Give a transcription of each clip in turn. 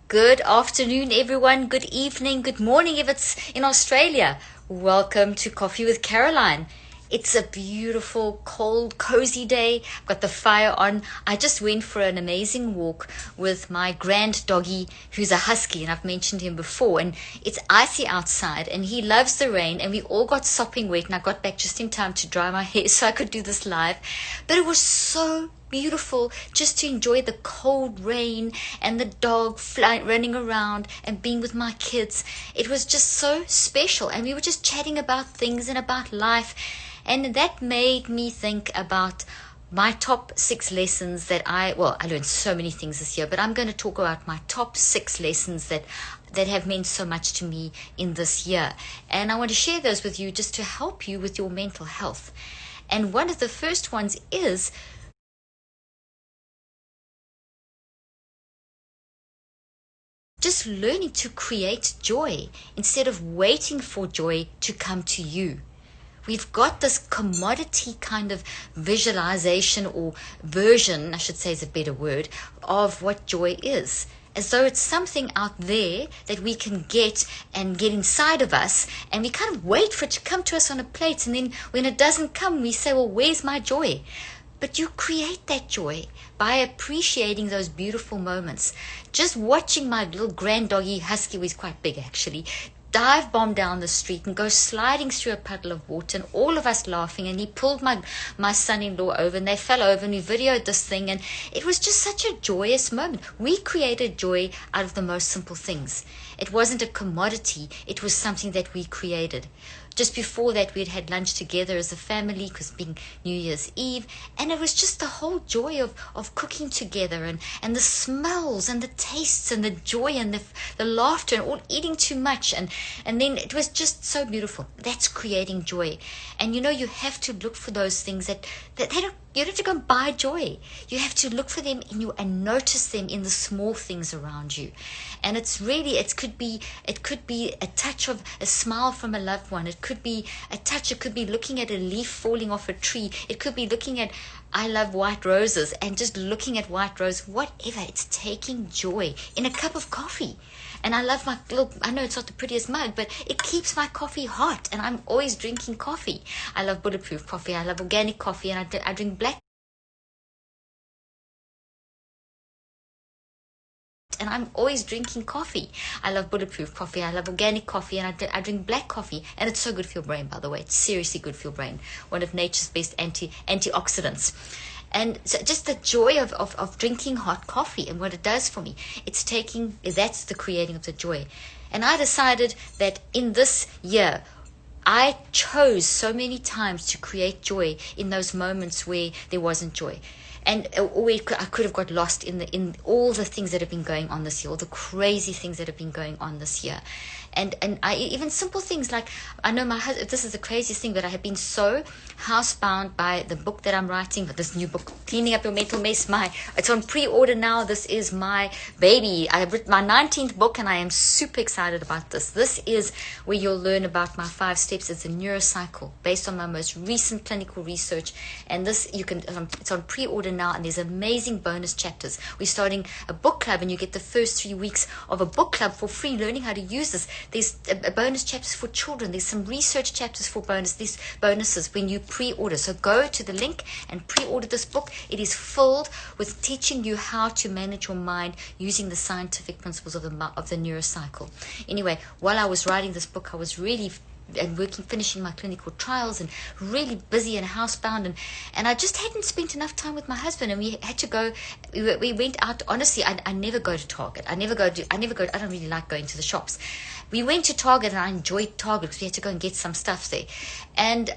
Good afternoon, everyone. Good evening. Good morning if it's in Australia. Welcome to Coffee with Caroline. It's a beautiful, cold, cozy day. I've got the fire on. I just went for an amazing walk with my grand doggy, who's a husky, and I've mentioned him before. And it's icy outside, and he loves the rain, and we all got sopping wet, and I got back just in time to dry my hair so I could do this live. But it was so beautiful just to enjoy the cold rain and the dog running around and being with my kids. It was just so special, and we were just chatting about things and about life, and that made me think about my top 6 lessons that I learned so many things this year, but I'm going to talk about my top 6 lessons that have meant so much to me in this year, and I want to share those with you just to help you with your mental health. And one of the first ones is just learning to create joy instead of waiting for joy to come to you. We've got this commodity kind of visualization, or version, I should say is a better word, of what joy is. As though it's something out there that we can get inside of us, and we kind of wait for it to come to us on a plate, and then when it doesn't come, we say, well, where's my joy? But you create that joy by appreciating those beautiful moments. Just watching my little grand doggy husky, who is quite big actually, dive bomb down the street and go sliding through a puddle of water, and all of us laughing, and he pulled my son-in-law over, and they fell over, and we videoed this thing, and it was just such a joyous moment. We created joy out of the most simple things. It wasn't a commodity, it was something that we created. Just before that, we had had lunch together as a family, because being New Year's Eve, and it was just the whole joy of cooking together, and the smells and the tastes and the joy and the laughter, and all eating too much, and then it was just so beautiful. That's creating joy. And you have to look for those things that they don't. You don't have to go and buy joy. You have to look for them in you and notice them in the small things around you. And it could be a touch of a smile from a loved one. It could be a touch. It could be looking at a leaf falling off a tree. It could be looking at, I love white roses, and just looking at white rose, whatever. It's taking joy in a cup of coffee. And I love I know it's not the prettiest mug, but it keeps my coffee hot, and I'm always drinking coffee. I love Bulletproof coffee. I love organic coffee, and I drink black. And I'm always drinking coffee. I love Bulletproof coffee. I love organic coffee, and I drink black coffee. And it's so good for your brain, by the way. It's seriously good for your brain. One of nature's best antioxidants. And so just the joy of drinking hot coffee and what it does for me. That's the creating of the joy. And I decided that in this year, I chose so many times to create joy in those moments where there wasn't joy. And I could have got lost in all the things that have been going on this year, all the crazy things that have been going on this year. And even simple things like, I know my husband, this is the craziest thing, but I have been so housebound by the book that I'm writing, this new book, Cleaning Up Your Mental Mess. It's on pre-order now. This is my baby. I have written my 19th book, and I am super excited about this. This is where you'll learn about my 5 steps. It's a neurocycle based on my most recent clinical research. And it's on pre-order now, and there's amazing bonus chapters. We're starting a book club, and you get the first 3 weeks of a book club for free, learning how to use this. There's bonus chapters for children. There's some research chapters for these bonuses when you pre-order. So go to the link and pre-order this book. It is filled with teaching you how to manage your mind using the scientific principles of the neurocycle. Anyway, while I was writing this book, I was really finishing my clinical trials, and really busy and housebound, and I just hadn't spent enough time with my husband, and we had to go. We went out. Honestly, I never go to Target. I don't really like going to the shops. We went to Target, and I enjoyed Target because we had to go and get some stuff there. And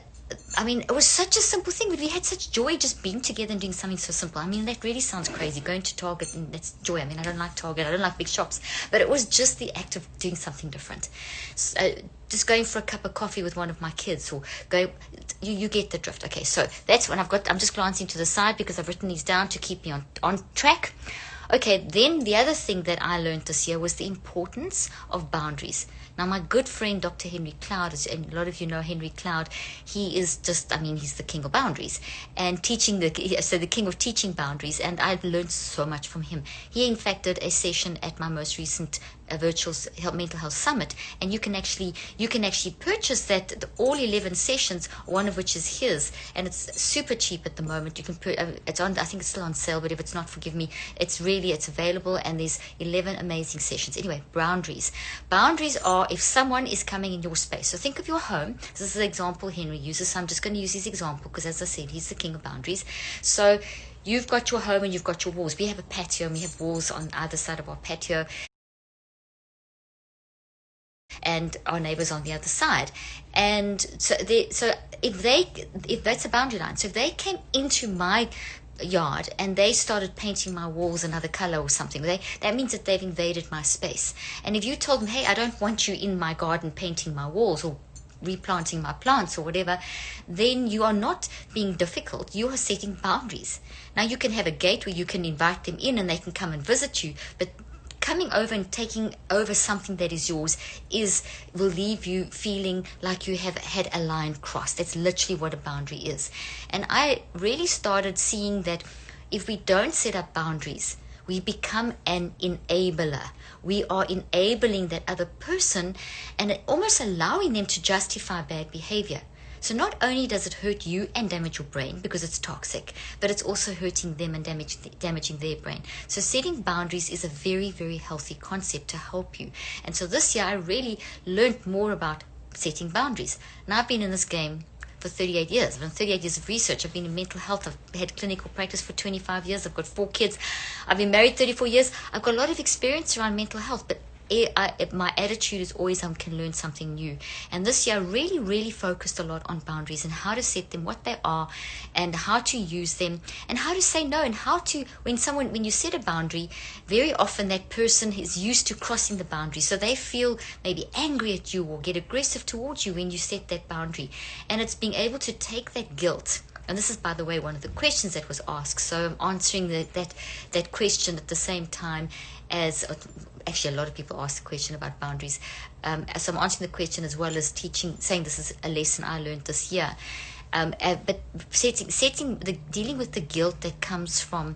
I mean, it was such a simple thing, but we had such joy just being together and doing something so simple. I mean, that really sounds crazy, going to Target, and that's joy. I mean, I don't like Target, I don't like big shops, but it was just the act of doing something different. Just going for a cup of coffee with one of my kids, or you get the drift. Okay, so that's when I'm just glancing to the side because I've written these down to keep me on track. Okay, then the other thing that I learned this year was the importance of boundaries. Now, my good friend, Dr. Henry Cloud, and a lot of you know Henry Cloud, he is just, I mean, he's the king of boundaries and the king of teaching boundaries. And I've learned so much from him. He, in fact, did a session at my most recent virtual mental health summit, and you can actually purchase that, all 11 sessions, one of which is his, and it's super cheap at the moment. You can it's on, I think it's still on sale, but if it's not, forgive me, it's available, and there's 11 amazing sessions. Anyway, boundaries are if someone is coming in your space. So think of your home. This is the example Henry uses, so I'm just going to use his example because, as I said, he's the king of boundaries. So you've got your home and you've got your walls. We have a patio and we have walls on either side of our patio, and our neighbors on the other side. And so if that's a boundary line, so if they came into my yard and they started painting my walls another color or something, that means that they've invaded my space. And if you told them, hey, I don't want you in my garden painting my walls or replanting my plants or whatever, then you are not being difficult. You are setting boundaries. Now, you can have a gate where you can invite them in and they can come and visit you, but coming over and taking over something that is yours will leave you feeling like you have had a line crossed. That's literally what a boundary is. And I really started seeing that if we don't set up boundaries, we become an enabler. We are enabling that other person and almost allowing them to justify bad behavior. So not only does it hurt you and damage your brain because it's toxic, but it's also hurting them and damaging their brain. So setting boundaries is a very, very healthy concept to help you. And so this year I really learned more about setting boundaries. Now, I've been in this game for 38 years. I've done 38 years of research. I've been in mental health. I've had clinical practice for 25 years. I've got 4 kids. I've been married 34 years. I've got a lot of experience around mental health, but my attitude is always I can learn something new. And this year I really, really focused a lot on boundaries and how to set them, what they are, and how to use them, and how to say no, and how to, when you set a boundary, very often that person is used to crossing the boundary, so they feel maybe angry at you or get aggressive towards you when you set that boundary. And it's being able to take that guilt. And this is, by the way, one of the questions that was asked. So I'm answering that question at the same time as, actually a lot of people ask the question about boundaries. So I'm answering the question as well as saying this is a lesson I learned this year. But dealing with the guilt that comes from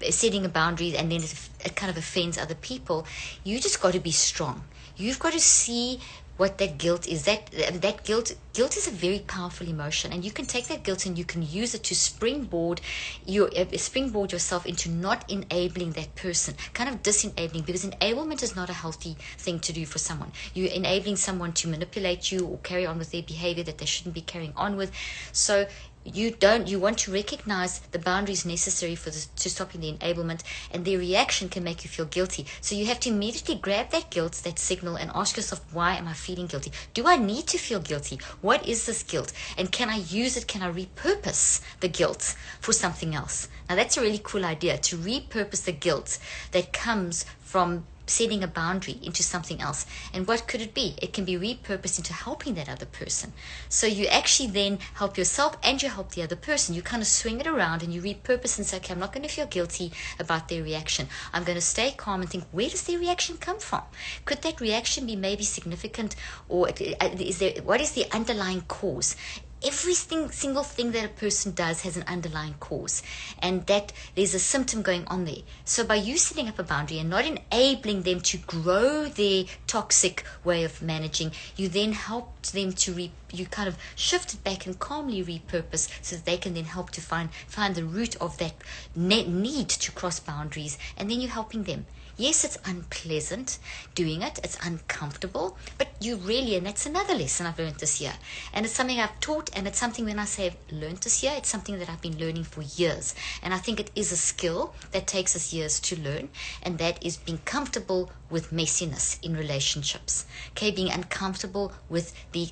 setting a boundary and then it kind of offends other people, you just got to be strong. You've got to see what that guilt is. That guilt is a very powerful emotion, and you can take that guilt and you can use it to springboard yourself into not enabling that person, kind of disenabling, because enablement is not a healthy thing to do for someone. You're enabling someone to manipulate you or carry on with their behavior that they shouldn't be carrying on with. So you want to recognize the boundaries necessary to stopping the enablement, and their reaction can make you feel guilty. So you have to immediately grab that guilt, that signal, and ask yourself, why am I feeling guilty? Do I need to feel guilty? What is this guilt? And can I use it? Can I repurpose the guilt for something else? Now, that's a really cool idea, to repurpose the guilt that comes from setting a boundary into something else. And what could it be? It can be repurposed into helping that other person. So you actually then help yourself and you help the other person. You kind of swing it around and you repurpose and say, okay, I'm not going to feel guilty about their reaction. I'm going to stay calm and think, where does their reaction come from? Could that reaction be maybe significant, or what is the underlying cause? Every single thing that a person does has an underlying cause, and that there's a symptom going on there. So by you setting up a boundary and not enabling them to grow their toxic way of managing, you then help them to you kind of shift it back and calmly repurpose, so that they can then help to find the root of that need to cross boundaries, and then you're helping them. Yes, it's unpleasant doing it. It's uncomfortable, but and that's another lesson I've learned this year. And it's something I've taught, and it's something, when I say I've learned this year, it's something that I've been learning for years. And I think it is a skill that takes us years to learn, and that is being comfortable with messiness in relationships. Okay, being comfortable with the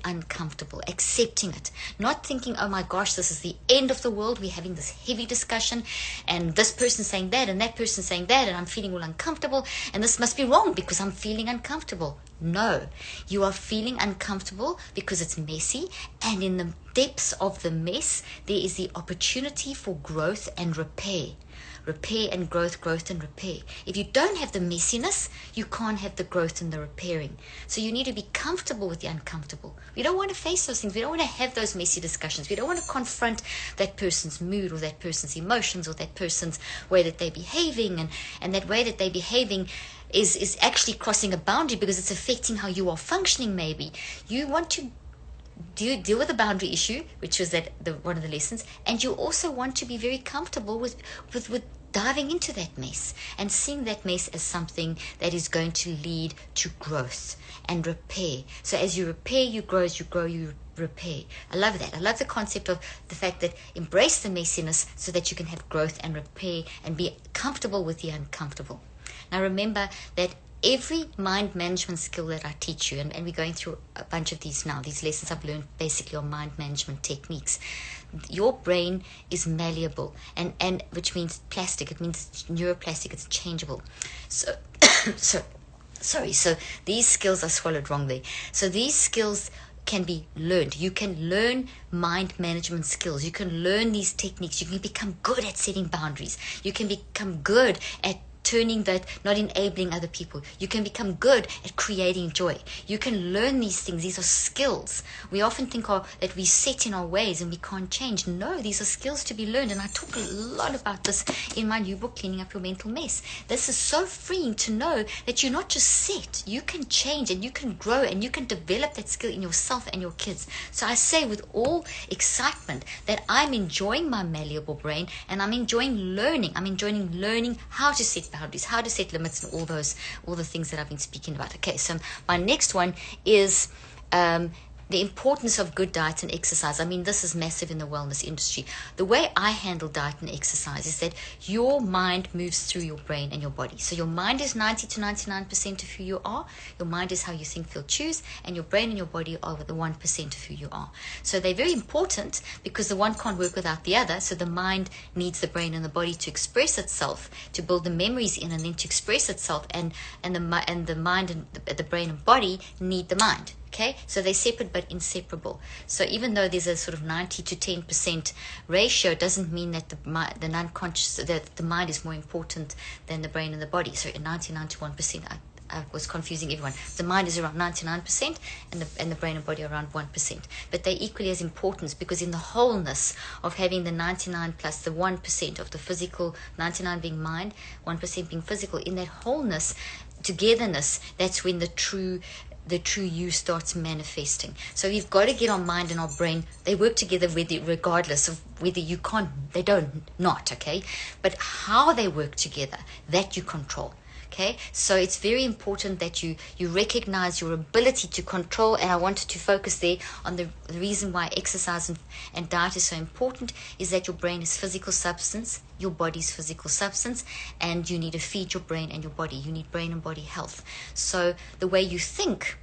uncomfortable, accepting it, not thinking, oh my gosh, this is the end of the world. We're having this heavy discussion, and this person saying that, and that person saying that, and I'm feeling all uncomfortable, and this must be wrong because I'm feeling uncomfortable. No, you are feeling uncomfortable because it's messy, and in the depths of the mess, there is the opportunity for growth and repair. repair and growth, growth and repair. If you don't have the messiness, you can't have the growth and the repairing. So you need to be comfortable with the uncomfortable. We don't want to face those things. We don't want to have those messy discussions. We don't want to confront that person's mood or that person's emotions or that person's way that they're behaving, and that way that they're behaving is actually crossing a boundary because it's affecting how you are functioning. Maybe you want to deal with the boundary issue, which was one of the lessons, and you also want to be very comfortable with diving into that mess and seeing that mess as something that is going to lead to growth and repair. So as you repair, you grow. As you grow, you repair. I love that. I love the concept of the fact that embrace the messiness so that you can have growth and repair and be comfortable with the uncomfortable. Now remember that every mind management skill that I teach you, and we're going through a bunch of these now, these lessons I've learned basically on mind management techniques. Your brain is malleable, and which means plastic. It means it's neuroplastic. It's changeable. So, so these skills, I swallowed wrong there. So these skills can be learned. You can learn mind management skills. You can learn these techniques. You can become good at setting boundaries. You can become good at turning that, not enabling other people. You can become good at creating joy. You can learn these things. These are skills. We often think that we set in our ways and we can't change. No, these are skills to be learned. And I talk a lot about this in my new book, Cleaning Up Your Mental Mess. This is so freeing to know that you're not just set. You can change and you can grow and you can develop that skill in yourself and your kids. So I say with all excitement that I'm enjoying my malleable brain and I'm enjoying learning. I'm enjoying learning how to set boundaries, how to set limits, and all the things that I've been speaking about. Okay, so my next one is the importance of good diet and exercise. I mean, this is massive in the wellness industry. The way I handle diet and exercise is that your mind moves through your brain and your body. So your mind is 90 to 99% of who you are. Your mind is how you think, feel, choose, and your brain and your body are the 1% of who you are. So they're very important because the one can't work without the other. So the mind needs the brain and the body to express itself, to build the memories in, and then to express itself. And the mind and the brain and body need the mind. Okay, so they're separate but inseparable. So even though there's a sort of 90 to 10% ratio, it doesn't mean that the non-conscious, that the mind is more important than the brain and the body. So 99 to 1%, I was confusing everyone. The mind is around 99% and the brain and body are around 1%. But they're equally as important because in the wholeness of having the 99 plus the 1% of the physical, 99 being mind, 1% being physical, in that wholeness, togetherness, that's when the true you starts manifesting. So you've got to get our mind and our brain. They work together regardless of whether you can't, they don't not, okay? But how they work together, that you control. Okay, so it's very important that you recognize your ability to control, and I wanted to focus there on the reason why exercise and diet is so important is that your brain is physical substance, your body's physical substance, and you need to feed your brain and your body. You need brain and body health. So the way you think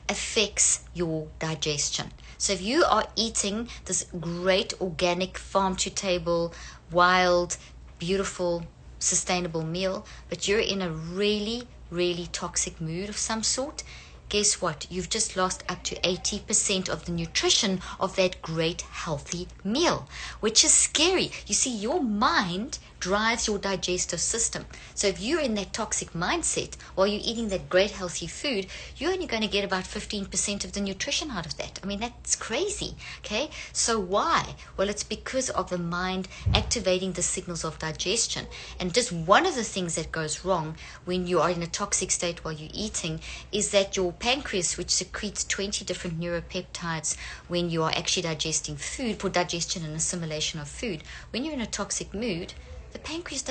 affects your digestion. So if you are eating this great organic farm to table, wild, beautiful, sustainable meal, but you're in a really, really toxic mood of some sort, guess what? You've just lost up to 80% of the nutrition of that great healthy meal, which is scary. You see, your mind drives your digestive system. So if you're in that toxic mindset while you're eating that great healthy food, you're only going to get about 15% of the nutrition out of that. I mean, that's crazy. Okay, so why? Well, it's because of the mind activating the signals of digestion. And just one of the things that goes wrong when you are in a toxic state while you're eating is that your pancreas, which secretes 20 different neuropeptides when you are actually digesting food, for digestion and assimilation of food, when you're in a toxic mood, the pancreas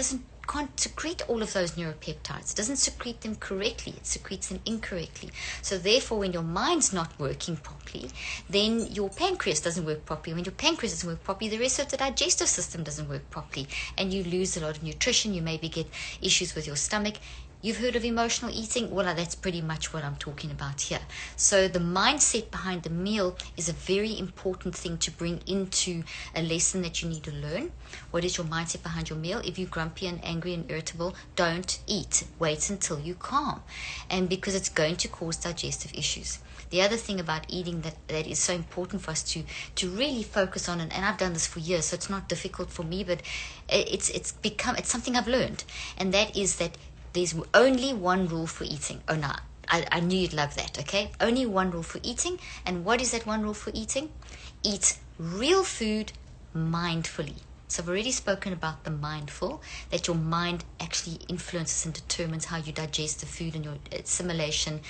can't secrete all of those neuropeptides. It doesn't secrete them correctly. It secretes them incorrectly. So therefore, when your mind's not working properly, then your pancreas doesn't work properly. When your pancreas doesn't work properly, the rest of the digestive system doesn't work properly. And you lose a lot of nutrition. You maybe get issues with your stomach. You've heard of emotional eating? Well, that's pretty much what I'm talking about here. So the mindset behind the meal is a very important thing to bring into a lesson that you need to learn. What is your mindset behind your meal? If you're grumpy and angry and irritable, don't eat. Wait until you're calm. And because it's going to cause digestive issues. The other thing about eating that is so important for us to really focus on, and I've done this for years, so it's not difficult for me, but it's something I've learned, and that is that there's only one rule for eating. Oh no, I knew you'd love that. Okay, only one rule for eating. And what is that one rule for eating? Eat real food mindfully. So I've already spoken about the mindful, that your mind actually influences and determines how you digest the food and your assimilation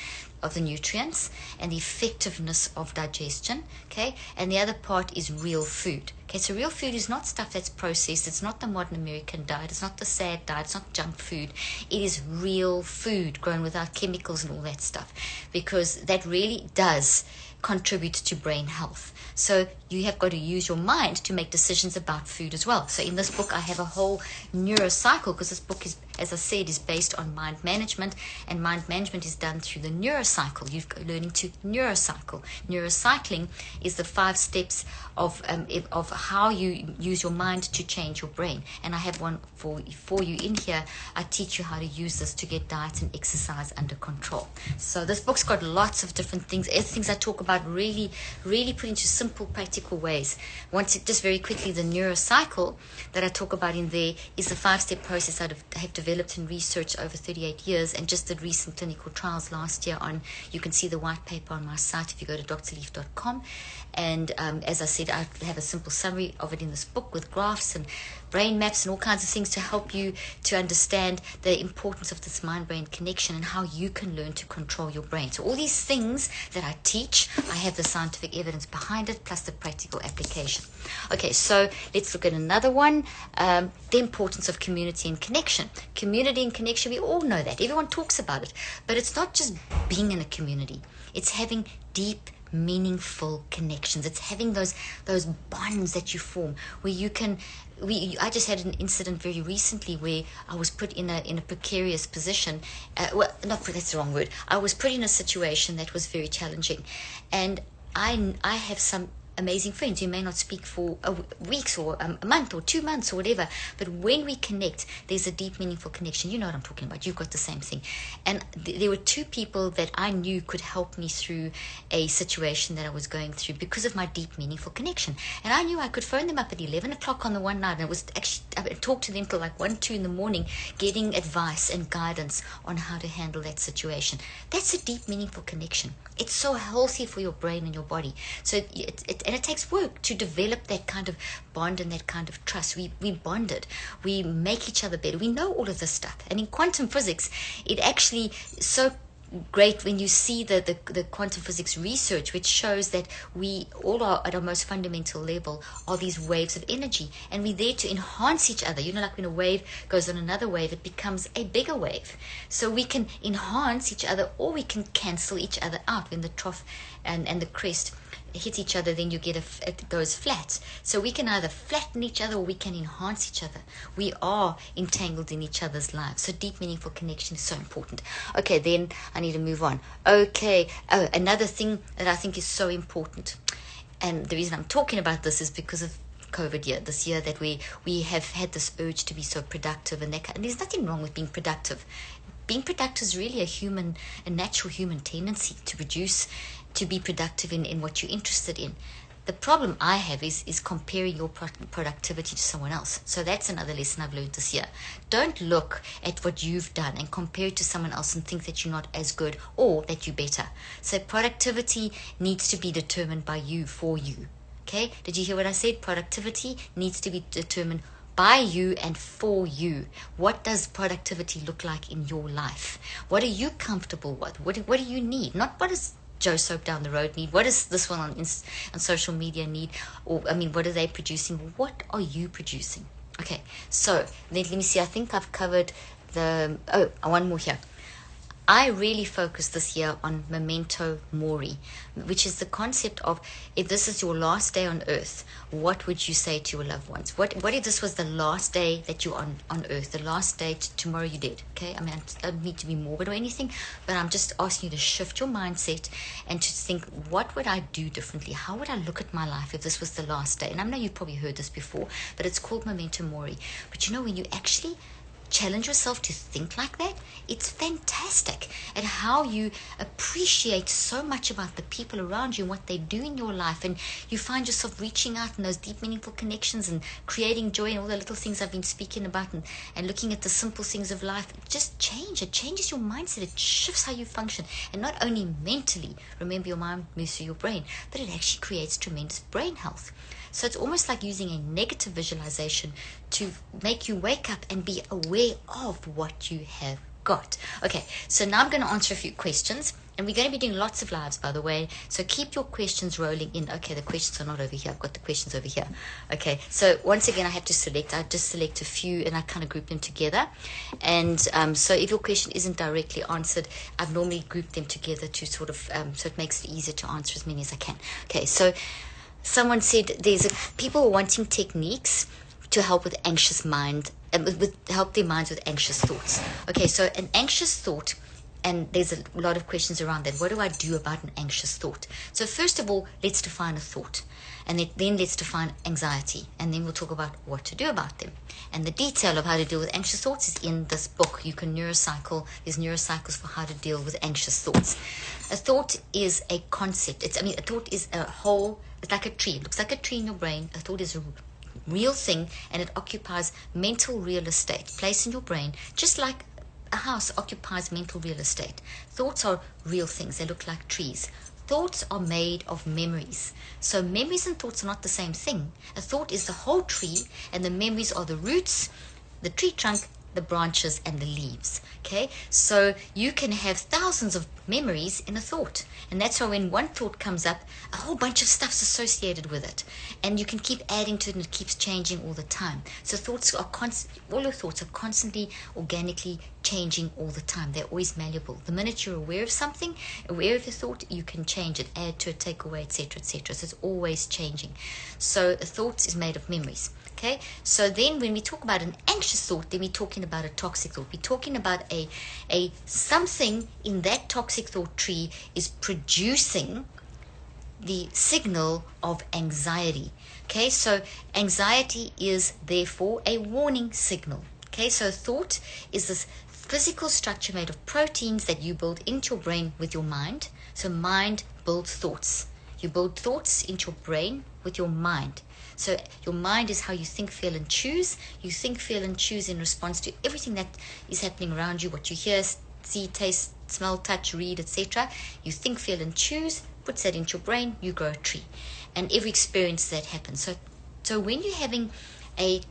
of the nutrients and the effectiveness of digestion. Okay, and the other part is real food. Okay, so real food is not stuff that's processed. It's not the modern American diet. It's not the sad diet. It's not junk food. It is real food grown without chemicals and all that stuff, because that really does contribute to brain health. So you have got to use your mind to make decisions about food as well. So in this book, I have a whole neurocycle, because this book is, as I said, is based on mind management, and mind management is done through the neurocycle. You're learning to neurocycle. Neurocycling is the 5 steps of how you use your mind to change your brain. And I have one for you in here. I teach you how to use this to get diet and exercise under control. So this book's got lots of different things. Things I talk about really put into simple, practical ways. Just very quickly, the neurocycle that I talk about in there is the 5-step process I have developed and researched over 38 years, and just did recent clinical trials last year on. You can see the white paper on my site if you go to drleaf.com. And as I said, I have a simple summary of it in this book with graphs and brain maps and all kinds of things to help you to understand the importance of this mind-brain connection and how you can learn to control your brain. So all these things that I teach, I have the scientific evidence behind it, plus the practical application. Okay, so let's look at another one. The importance of community and connection. Community and connection, we all know that. Everyone talks about it. But it's not just being in a community. It's having deep, meaningful connections. It's having those bonds that you form where you can. I just had an incident very recently where I was put in a precarious position. That's the wrong word. I was put in a situation that was very challenging, and I have some amazing friends who may not speak for weeks or a month or 2 months or whatever, but when we connect, there's a deep, meaningful connection. You know what I'm talking about. You've got the same thing. And there were 2 people that I knew could help me through a situation that I was going through because of my deep, meaningful connection. And I knew I could phone them up at 11 o'clock on the one night, and it was actually, I talked to them till like 1, 2 in the morning, getting advice and guidance on how to handle that situation. That's a deep, meaningful connection. It's so healthy for your brain and your body. So and it takes work to develop that kind of bond and that kind of trust. We bonded. We make each other better. We know all of this stuff. And in quantum physics, it actually so great when you see the quantum physics research, which shows that we all are at our most fundamental level are these waves of energy, and we're there to enhance each other. You know, like when a wave goes on another wave, it becomes a bigger wave. So we can enhance each other, or we can cancel each other out. When the trough and the crest hit each other, then you get it goes flat. So we can either flatten each other or we can enhance each other. We are entangled in each other's lives. So deep, meaningful connection is so important. Okay, then I need to move on. Okay, another thing that I think is so important, and the reason I'm talking about this is because of COVID year, this year that we have had this urge to be so productive, and there's nothing wrong with being productive. Being productive is really a natural human tendency to produce, to be productive in what you're interested in. The problem I have is comparing your productivity to someone else. So that's another lesson I've learned this year. Don't look at what you've done and compare it to someone else and think that you're not as good or that you're better. So productivity needs to be determined by you, for you. Okay? Did you hear what I said? Productivity needs to be determined by you and for you. What does productivity look like in your life? What are you comfortable with? What do you need? Not what does Joe Soap down the road need? What does this one on social media need? Or, I mean, what are they producing? What are you producing? Okay, so let me see. I think I've covered one more here. I really focused this year on memento mori, which is the concept of, if this is your last day on earth, what would you say to your loved ones? What if this was the last day that you're on earth, the last day, tomorrow you're dead, okay? I mean, I don't need to be morbid or anything, but I'm just asking you to shift your mindset and to think, what would I do differently? How would I look at my life if this was the last day? And I know you've probably heard this before, but it's called memento mori. But you know, when you actually challenge yourself to think like that, it's fantastic at how you appreciate so much about the people around you and what they do in your life, and you find yourself reaching out in those deep, meaningful connections and creating joy and all the little things I've been speaking about, and looking at the simple things of life. It changes your mindset, it shifts how you function, and not only mentally, remember your mind moves through your brain, but it actually creates tremendous brain health. So it's almost like using a negative visualization to make you wake up and be aware of what you have got. Okay, so now I'm going to answer a few questions, and we're going to be doing lots of lives, by the way, so keep your questions rolling in. Okay, the questions are not over here. I've got the questions over here. Okay, so once again, I just select a few, and I kind of group them together. And so if your question isn't directly answered, I've normally grouped them together to sort of, so it makes it easier to answer as many as I can. Okay, so someone said people wanting techniques to help with anxious mind, help their minds with anxious thoughts. Okay, so an anxious thought, and there's a lot of questions around that. What do I do about an anxious thought? So first of all, let's define a thought, and then let's define anxiety, and then we'll talk about what to do about them. And the detail of how to deal with anxious thoughts is in this book. You can neurocycle. There's neurocycles for how to deal with anxious thoughts. A thought is a concept. A thought is a whole. It's like a tree. It looks like a tree in your brain. A thought is a real thing, and it occupies mental real estate, place in your brain, just like a house occupies mental real estate. Thoughts are real things. They look like trees. Thoughts are made of memories. So memories and thoughts are not the same thing. A thought is the whole tree, and the memories are the roots, the tree trunk, the branches, and the leaves. Okay, so you can have thousands of memories in a thought, and that's why when one thought comes up, a whole bunch of stuff's associated with it, and you can keep adding to it, and it keeps changing all the time. So thoughts are all your thoughts are constantly organically changing all the time. They're always malleable. The minute you're aware of something, aware of your thought, you can change it, add to it, take away, etc., etc. So it's always changing. So a thought is made of memories. Okay, so then when we talk about an anxious thought, then we're talking about a toxic thought. We're talking about a something in that toxic thought tree is producing the signal of anxiety. Okay, so anxiety is therefore a warning signal. Okay, so thought is this physical structure made of proteins that you build into your brain with your mind. So mind builds thoughts. You build thoughts into your brain with your mind. So your mind is how you think, feel, and choose. You think, feel, and choose in response to everything that is happening around you, what you hear, see, taste, smell, touch, read, etc. You think, feel, and choose, puts that into your brain, you grow a tree. And every experience that happens. So when you're having a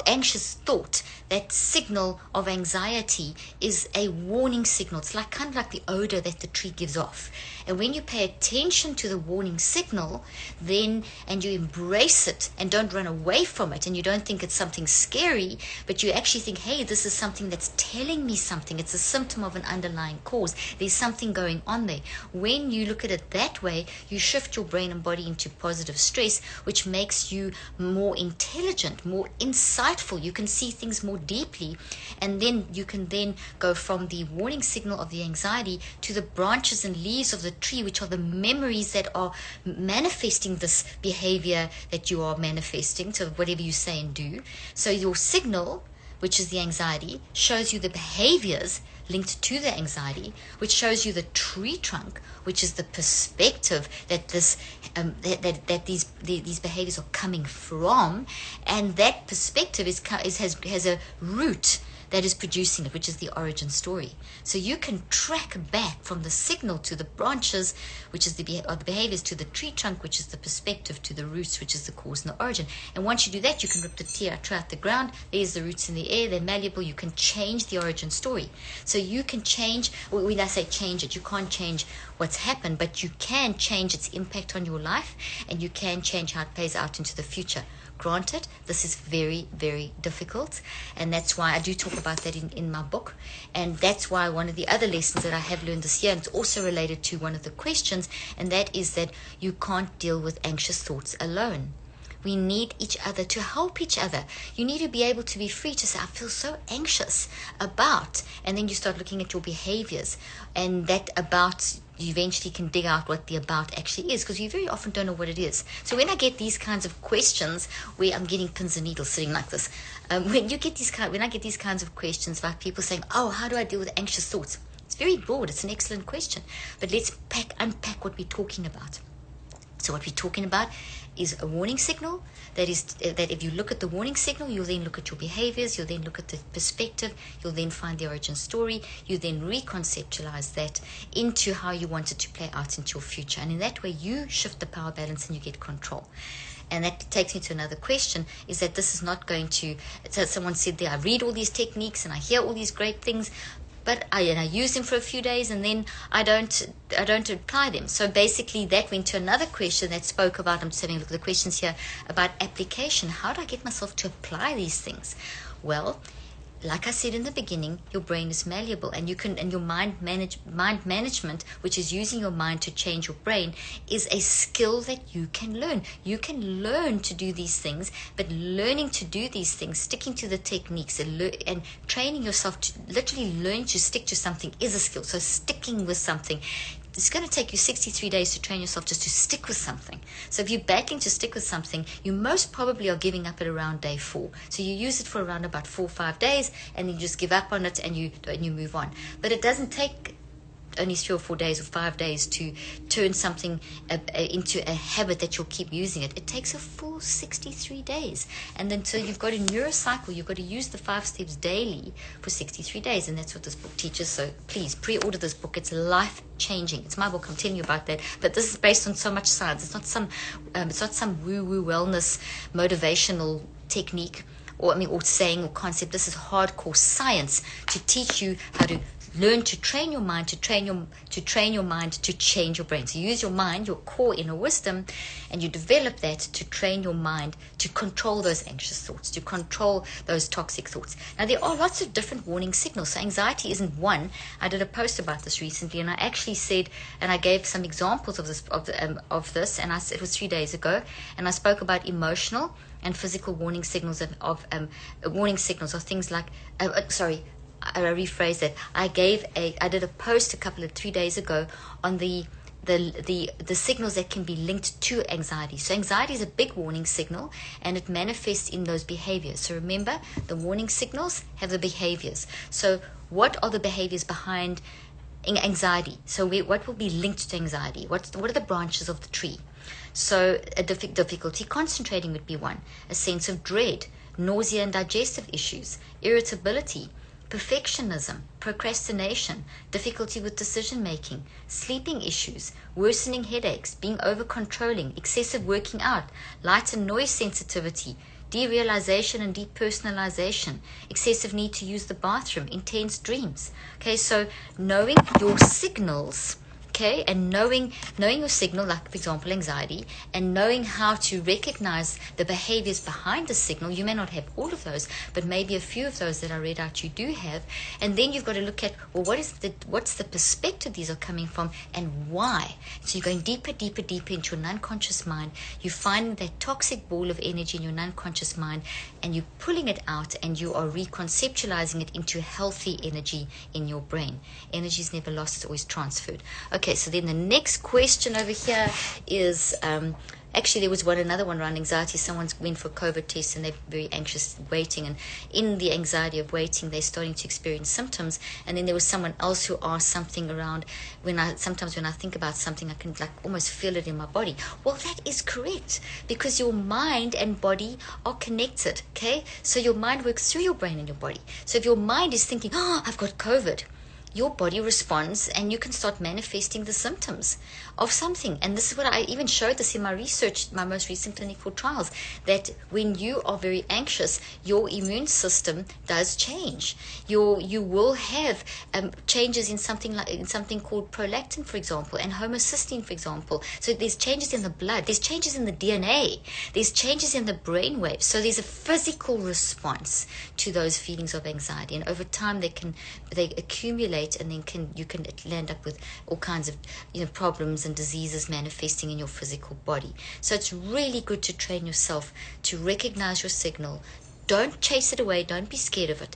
anxious thought, that signal of anxiety is a warning signal. It's like kind of like the odor that the tree gives off. And when you pay attention to the warning signal, then, and you embrace it and don't run away from it, and you don't think it's something scary, but you actually think, hey, this is something that's telling me something. It's a symptom of an underlying cause. There's something going on there. When you look at it that way, you shift your brain and body into positive stress, which makes you more intelligent, more insightful. You can see things more deeply, and then you can then go from the warning signal of the anxiety to the branches and leaves of the tree, which are the memories that are manifesting this behavior that you are manifesting, so whatever you say and do. So your signal, which is the anxiety, shows you the behaviors linked to the anxiety, which shows you the tree trunk, which is the perspective that these behaviors are coming from, and that perspective has a root that is producing it, which is the origin story. So you can track back from the signal to the branches, which is the behaviors, to the tree trunk, which is the perspective, to the roots, which is the cause and the origin. And once you do that, you can rip the tree out the ground. There's the roots in the air. They're malleable. You can change the origin story. So you can change, when I say change it, you can't change what's happened, but you can change its impact on your life, and you can change how it plays out into the future. Granted, this is very, very difficult, and that's why I do talk about that in my book, and that's why one of the other lessons that I have learned this year, and it's also related to one of the questions, and that is that you can't deal with anxious thoughts alone. We need each other to help each other. You need to be able to be free to say, I feel so anxious about, and then you start looking at your behaviors, and that about, you eventually can dig out what the about actually is, because you very often don't know what it is. So when I get these kinds of questions where I'm getting pins and needles sitting like this, when I get these kinds of questions about people saying, oh, how do I deal with anxious thoughts? It's very broad. It's an excellent question. But let's unpack what we're talking about. So what we're talking about is a warning signal. That is, that if you look at the warning signal, you'll then look at your behaviors, you'll then look at the perspective, you'll then find the origin story, you then reconceptualize that into how you want it to play out into your future. And in that way, you shift the power balance and you get control. And that takes me to another question, is that this is not going to, so someone said there, I read all these techniques and I hear all these great things, but I use them for a few days and then I don't apply them. So basically that went to another question that spoke about, I'm just having a look at the questions here, about application. How do I get myself to apply these things? Well, like I said in the beginning, your brain is malleable, and your mind management, which is using your mind to change your brain, is a skill that you can learn. You can learn to do these things, but learning to do these things, sticking to the techniques and training yourself to literally learn to stick to something is a skill. So sticking with something, it's going to take you 63 days to train yourself just to stick with something. So if you're battling to stick with something, you most probably are giving up at around day 4. So you use it for around about 4 or 5 days, and then you just give up on it and you move on. But it doesn't take only 3 or 4 days or 5 days to turn something into a habit that you'll keep using it. It takes a full 63 days. And then so you've got a neurocycle. You've got to use the 5 steps daily for 63 days. And that's what this book teaches. So please pre-order this book. It's life-changing. It's my book. I'm telling you about that. But this is based on so much science. It's not some woo-woo wellness motivational technique or saying or concept. This is hardcore science to teach you how to learn to train your mind, to train your mind to change your brain. So you use your mind, your core inner wisdom, and you develop that to train your mind to control those anxious thoughts, to control those toxic thoughts. Now, there are lots of different warning signals. So anxiety isn't one. I did a post about this recently, and I actually said, and I gave some examples of this, and it was 3 days ago, and I spoke about emotional and physical warning signals of things like, I rephrase that. I did a post 3 days ago on the signals that can be linked to anxiety. So anxiety is a big warning signal, and it manifests in those behaviors. So remember, the warning signals have the behaviors. So what are the behaviors behind anxiety? So what will be linked to anxiety? What are the branches of the tree? So a difficulty concentrating would be one. A sense of dread, nausea and digestive issues, irritability, perfectionism, procrastination, difficulty with decision making, sleeping issues, worsening headaches, being over controlling, excessive working out, light and noise sensitivity, derealization and depersonalization, excessive need to use the bathroom, intense dreams. Okay, so knowing your signals, okay, and knowing your signal, like for example anxiety, and knowing how to recognize the behaviors behind the signal. You may not have all of those, but maybe a few of those that I read out you do have. And then you've got to look at, well, what's the perspective these are coming from and why? So you're going deeper into your non-conscious mind. You're finding that toxic ball of energy in your non-conscious mind, and you're pulling it out, and you are reconceptualizing it into healthy energy in your brain. Energy is never lost, it's always transferred. Okay, so then the next question over here is, actually there was another one around anxiety. Someone went for a COVID test and they're very anxious waiting, and in the anxiety of waiting they're starting to experience symptoms. And then there was someone else who asked something around, sometimes when I think about something I can almost feel it in my body. Well, that is correct, because your mind and body are connected. Okay, so your mind works through your brain and your body. So if your mind is thinking, oh, I've got COVID, your body responds, and you can start manifesting the symptoms of something. And this is what I even showed this in my research, my most recent clinical trials, that when you are very anxious, your immune system does change. You will have changes in something called prolactin, for example, and homocysteine, for example. So there's changes in the blood, there's changes in the DNA, there's changes in the brain waves. So there's a physical response to those feelings of anxiety, and over time they accumulate accumulate, and then you can land up with all kinds of problems and diseases manifesting in your physical body. So it's really good to train yourself to recognize your signal. Don't chase it away. Don't be scared of it.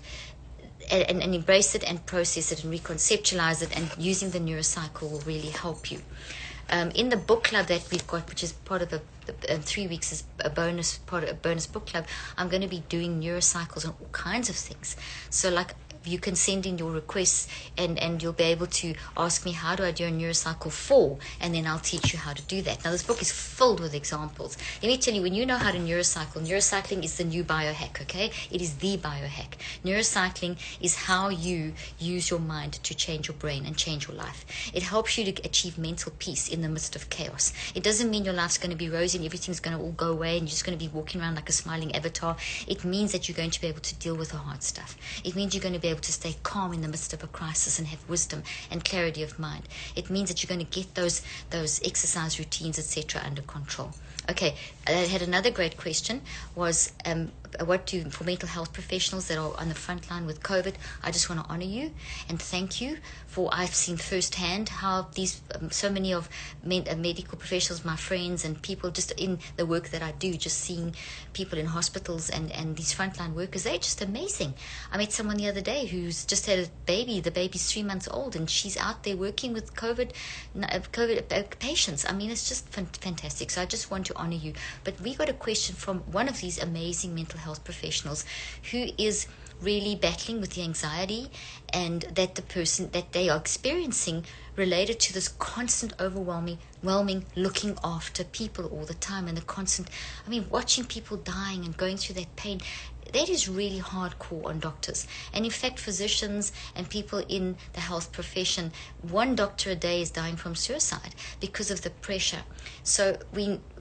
And embrace it and process it and reconceptualize it, and using the neurocycle will really help you. In the book club that we've got, which is part of the 3 weeks is a bonus book club, I'm going to be doing neurocycles on all kinds of things. So like, you can send in your requests, and you'll be able to ask me, how do I do a neurocycle for, and then I'll teach you how to do that. Now, this book is filled with examples. Let me tell you, when you know how to neurocycling is the new biohack, okay? It is the biohack. Neurocycling is how you use your mind to change your brain and change your life. It helps you to achieve mental peace in the midst of chaos. It doesn't mean your life's going to be rosy and everything's going to all go away and you're just going to be walking around like a smiling avatar. It means that you're going to be able to deal with the hard stuff. It means you're going to be able to stay calm in the midst of a crisis and have wisdom and clarity of mind. It means that you're going to get those exercise routines, etc., under control. Okay, I had another great question, was what do for mental health professionals that are on the front line with COVID. I just want to honor you and thank you, for I've seen firsthand how these so many of medical professionals, my friends and people just in the work that I do, just seeing people in hospitals and these frontline workers, they're just amazing. I met someone the other day who's just had a baby. The baby's 3 months old and she's out there working with COVID patients. I mean, it's just fantastic. So I just want to honor you. But we got a question from one of these amazing mental health professionals who is really battling with the anxiety and that they are experiencing related to this constant overwhelming looking after people all the time, and the constant, watching people dying and going through that pain. That is really hardcore on doctors. And in fact, physicians and people in the health profession, 1 doctor a day is dying from suicide because of the pressure. So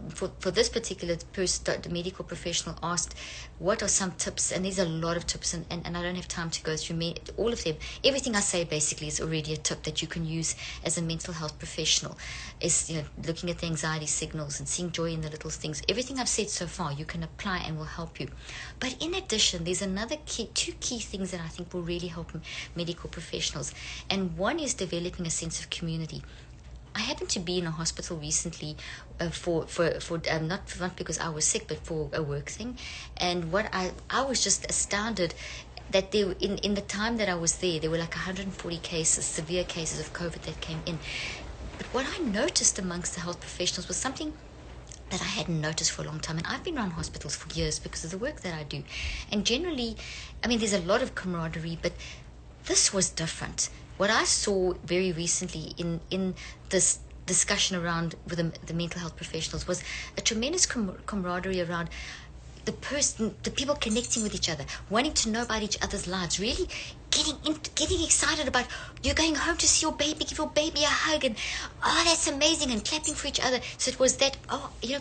for this particular person, the medical professional asked, what are some tips? And there's a lot of tips, and I don't have time to go through all of them. Everything I say basically is already a tip that you can use as a mental health professional. Is looking at the anxiety signals and seeing joy in the little things. Everything I've said so far you can apply and will help you. But in addition, there's two key things that I think will really help medical professionals. And one is developing a sense of community. I happened to be in a hospital recently for not because I was sick, but for a work thing. And what I was just astounded that there in the time that I was there were like 140 cases, severe cases of COVID that came in. But what I noticed amongst the health professionals was something that I hadn't noticed for a long time. And I've been around hospitals for years because of the work that I do. And generally, there's a lot of camaraderie, but this was different. What I saw very recently in this discussion around with the mental health professionals was a tremendous camaraderie around the people connecting with each other, wanting to know about each other's lives, really getting excited about you're going home to see your baby, give your baby a hug, and that's amazing, and clapping for each other. So it was that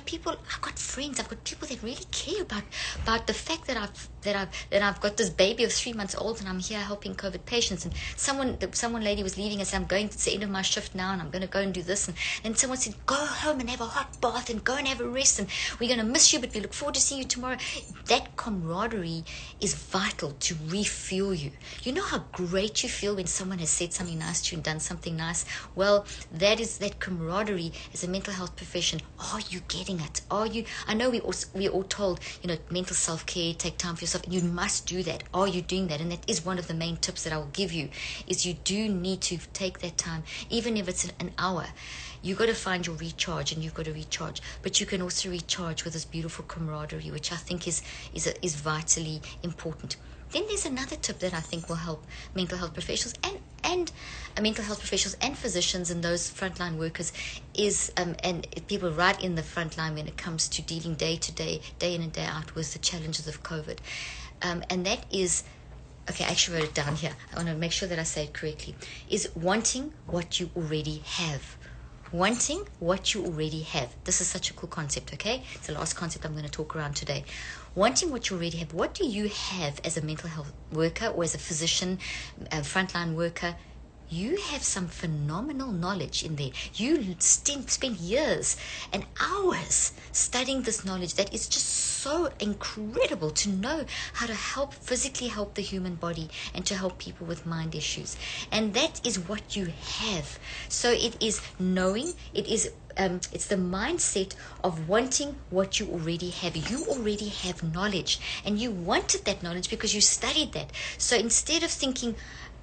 people. I've got friends, I've got people that really care about the fact that I've got this baby of 3 months old and I'm here helping COVID patients. And someone lady was leaving and said, I'm going to the end of my shift now and I'm going to go and do this. And then someone said, go home and have a hot bath and go and have a rest, and we're going to miss you, but we look forward to seeing you tomorrow. That camaraderie is vital to refuel you. You know how great you feel when someone has said something nice to you and done something nice? Well, that camaraderie as a mental health profession. Are you getting it? I know we're all told, mental self-care, take time for yourself. You must do that. Are you doing that? And that is one of the main tips that I will give you, is you do need to take that time, even if it's an hour. You got to find your recharge, and you've got to recharge. But you can also recharge with this beautiful camaraderie, which I think is vitally important. Then there's another tip that I think will help mental health professionals and mental health professionals and physicians and those frontline workers is and people right in the front line when it comes to dealing day to day, day in and day out with the challenges of COVID. And that is, okay, I actually wrote it down here. I want to make sure that I say it correctly, is wanting what you already have. Wanting what you already have. This is such a cool concept, okay? It's the last concept I'm going to talk around today. Wanting what you already have. What do you have as a mental health worker or as a physician, a frontline worker? you have some phenomenal knowledge in there. You spend years and hours studying this knowledge that is just so incredible to know how to physically help the human body and to help people with mind issues. And that is what you have. So it is knowing, it's the mindset of wanting what you already have. You already have knowledge, and you wanted that knowledge because you studied that. So instead of thinking,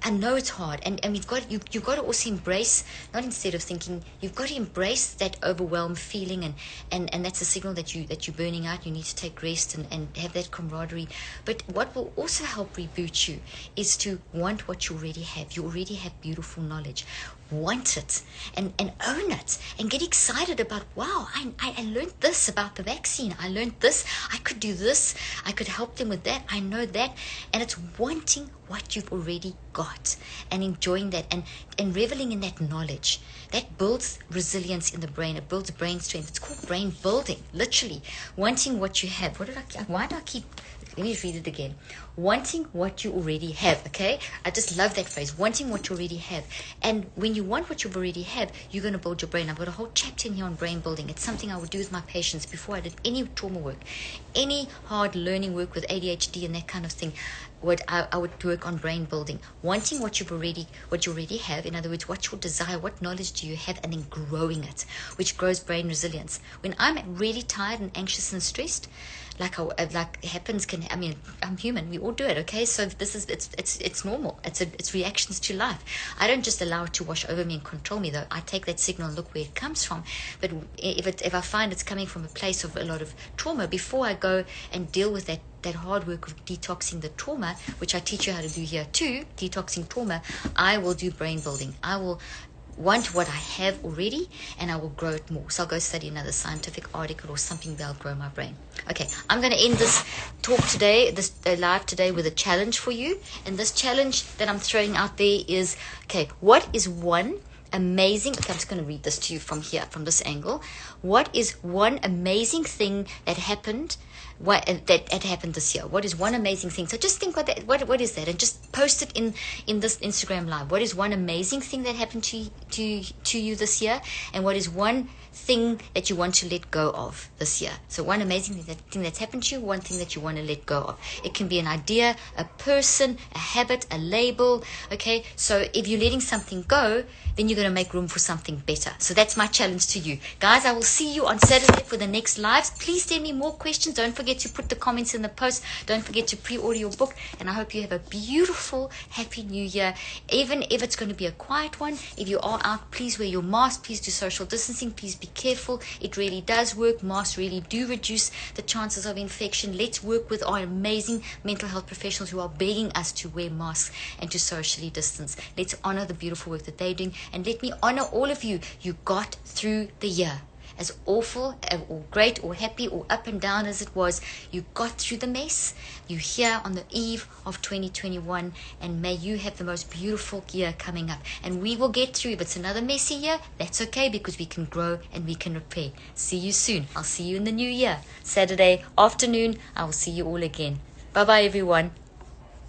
I know it's hard, and you've got to also embrace, not instead of thinking, you've got to embrace that overwhelmed feeling, and that's a signal that you're burning out. You need to take rest and have that camaraderie. But what will also help reboot you is to want what you already have. You already have beautiful knowledge. Want it and own it and get excited about, wow, I learned this about the vaccine. I learned this. I could do this. I could help them with that. I know that. And it's wanting what you've already got and enjoying that and reveling in that knowledge. That builds resilience in the brain. It builds brain strength. It's called brain building, literally. Wanting what you have. Why do I keep... Let me read it again. Wanting what you already have, okay? I just love that phrase, wanting what you already have. And when you want what you already have, you're going to build your brain. I've got a whole chapter in here on brain building. It's something I would do with my patients before I did any trauma work, any hard learning work with ADHD and that kind of thing. I would work on brain building, wanting what you already have. In other words, what's your desire, what knowledge do you have, and then growing it, which grows brain resilience. When I'm really tired and anxious and stressed, like happens, I'm human. We all do it, okay? So it's normal. It's reactions to life. I don't just allow it to wash over me and control me, though. I take that signal and look where it comes from. But if I find it's coming from a place of a lot of trauma, before I go and deal with that hard work of detoxing the trauma, which I teach you how to do here too, detoxing trauma, I will do brain building. I will want what I have already, and I will grow it more. So I'll go study another scientific article or something that'll grow my brain. Okay, I'm going to end this talk today, this live today, with a challenge for you. And this challenge that I'm throwing out there is, okay, what is one amazing... Okay, I'm just going to read this to you from here, from this angle. What is one amazing thing that happened that happened this year? What is one amazing thing? So just think what is that, and just post it in this Instagram live. What is one amazing thing that happened to you this year, and what is one thing that you want to let go of this year? So one amazing thing that's happened to you, one thing that you want to let go of. It can be an idea, a person, a habit, a label. Okay, so if you're letting something go, then you're going to make room for something better. So that's my challenge to you guys. I will see you on Saturday for the next lives. Please send me more questions. Don't forget to put the comments in the post. Don't forget to pre-order your book, and I hope you have a beautiful, happy new year. Even if it's going to be a quiet one, if you are out, please wear your mask, please do social distancing, please be careful. It really does work. Masks really do reduce the chances of infection. Let's work with our amazing mental health professionals who are begging us to wear masks and to socially distance. Let's honor the beautiful work that they're doing, and let me honor all of you. You got through the year. As awful or great or happy or up and down as it was, you got through the mess. You're here on the eve of 2021, and may you have the most beautiful year coming up. And we will get through. If it's another messy year, that's okay, because we can grow and we can repair. See you soon. I'll see you in the new year. Saturday afternoon, I will see you all again. Bye-bye, everyone.